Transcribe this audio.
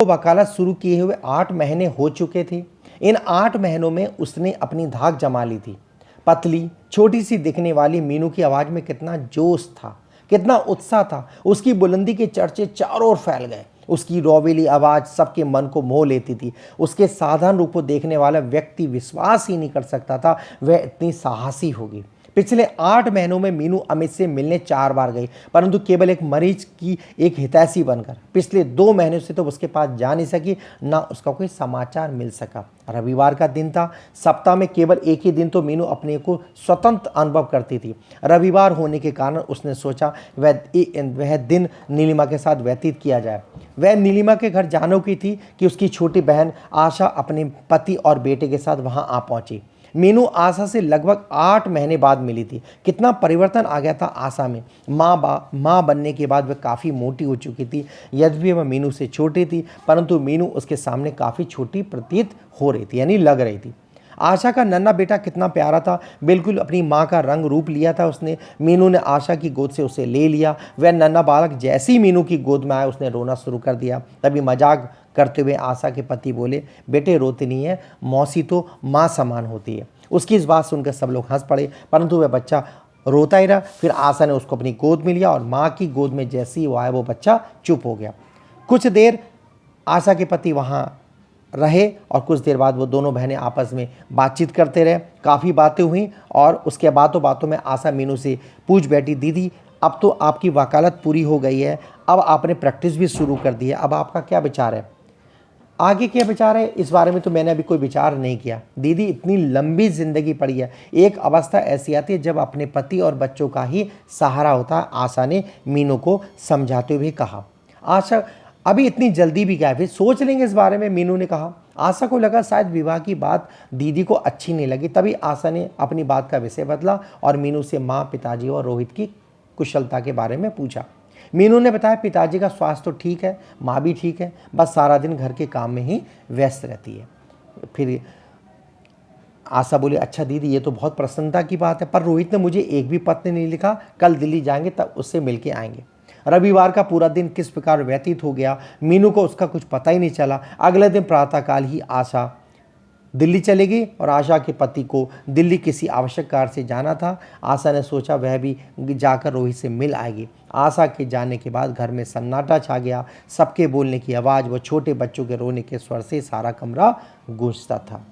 तो वकालत शुरू किए हुए 8 महीने हो चुके थे। इन 8 महीनों में उसने अपनी धाक जमा ली थी। पतली छोटी सी दिखने वाली मीनू की आवाज़ में कितना जोश था, कितना उत्साह था। उसकी बुलंदी के चर्चे चारों ओर फैल गए। उसकी रोवेली आवाज़ सबके मन को मोह लेती थी। उसके साधारण रूप को देखने वाला व्यक्ति विश्वास ही नहीं कर सकता था वह इतनी साहसी होगी। पिछले 8 महीनों में मीनू अमित से मिलने 4 बार गई, परंतु केवल एक मरीज की एक हितैषी बनकर। पिछले 2 महीनों से तो उसके पास जा नहीं सकी, ना उसका कोई समाचार मिल सका। रविवार का दिन था। सप्ताह में केवल एक ही दिन तो मीनू अपने को स्वतंत्र अनुभव करती थी। रविवार होने के कारण उसने सोचा वह दिन नीलिमा के साथ व्यतीत किया जाए। वह नीलिमा के घर जाने की थी कि उसकी छोटी बहन आशा अपने पति और बेटे के साथ वहां आ पहुंची। मीनू आशा से लगभग 8 महीने बाद मिली थी। कितना परिवर्तन आ गया था आशा में। माँ बनने के बाद वह काफ़ी मोटी हो चुकी थी। यद्यपि वह मीनू से छोटी थी, परंतु मीनू उसके सामने काफ़ी छोटी प्रतीत हो रही थी, यानी लग रही थी। आशा का नन्हा बेटा कितना प्यारा था, बिल्कुल अपनी माँ का रंग रूप लिया था उसने। मीनू ने आशा की गोद से उसे ले लिया। वह नन्हा बालक जैसे ही मीनू की गोद में आया उसने रोना शुरू कर दिया। तभी मजाक करते हुए आशा के पति बोले, बेटे रोते नहीं है, मौसी तो माँ समान होती है। उसकी इस बात सुनकर सब लोग हंस पड़े, परंतु वह बच्चा रोता ही रहा। फिर आशा ने उसको अपनी गोद में लिया और माँ की गोद में जैसे ही वो आया वो बच्चा चुप हो गया। कुछ देर आशा के पति वहाँ रहे और कुछ देर बाद वो दोनों बहनें आपस में बातचीत करते रहे। काफ़ी बातें हुई और उसके बातों बातों में आशा मीनू से पूछ बैठी, दीदी अब तो आपकी वकालत पूरी हो गई है, अब आपने प्रैक्टिस भी शुरू कर दी है, अब आपका क्या विचार है? आगे क्या विचार है इस बारे में तो मैंने अभी कोई विचार नहीं किया। दीदी इतनी लंबी जिंदगी पड़ी है, एक अवस्था ऐसी आती है जब अपने पति और बच्चों का ही सहारा होता है, आशा ने मीनू को समझाते हुए कहा। आशा अभी इतनी जल्दी भी क्या है, फिर सोच लेंगे इस बारे में, मीनू ने कहा। आशा को लगा शायद विवाह की बात दीदी को अच्छी नहीं लगी। तभी आशा ने अपनी बात का विषय बदला और मीनू से माँ, पिताजी और रोहित की कुशलता के बारे में पूछा। मीनू ने बताया पिताजी का स्वास्थ्य तो ठीक है, माँ भी ठीक है, बस सारा दिन घर के काम में ही व्यस्त रहती है। फिर आशा बोली, अच्छा दीदी ये तो बहुत प्रसन्नता की बात है, पर रोहित ने मुझे एक भी पत्र नहीं लिखा, कल दिल्ली जाएंगे तब उससे मिलके आएंगे। रविवार का पूरा दिन किस प्रकार व्यतीत हो गया मीनू को उसका कुछ पता ही नहीं चला। अगले दिन प्रातःकाल ही आशा दिल्ली चली गई और आशा के पति को दिल्ली किसी आवश्यक कार्य से जाना था। आशा ने सोचा वह भी जाकर रोहित से मिल आएगी। आशा के जाने के बाद घर में सन्नाटा छा गया। सबके बोलने की आवाज़ व छोटे बच्चों के रोने के स्वर से सारा कमरा गूंजता था।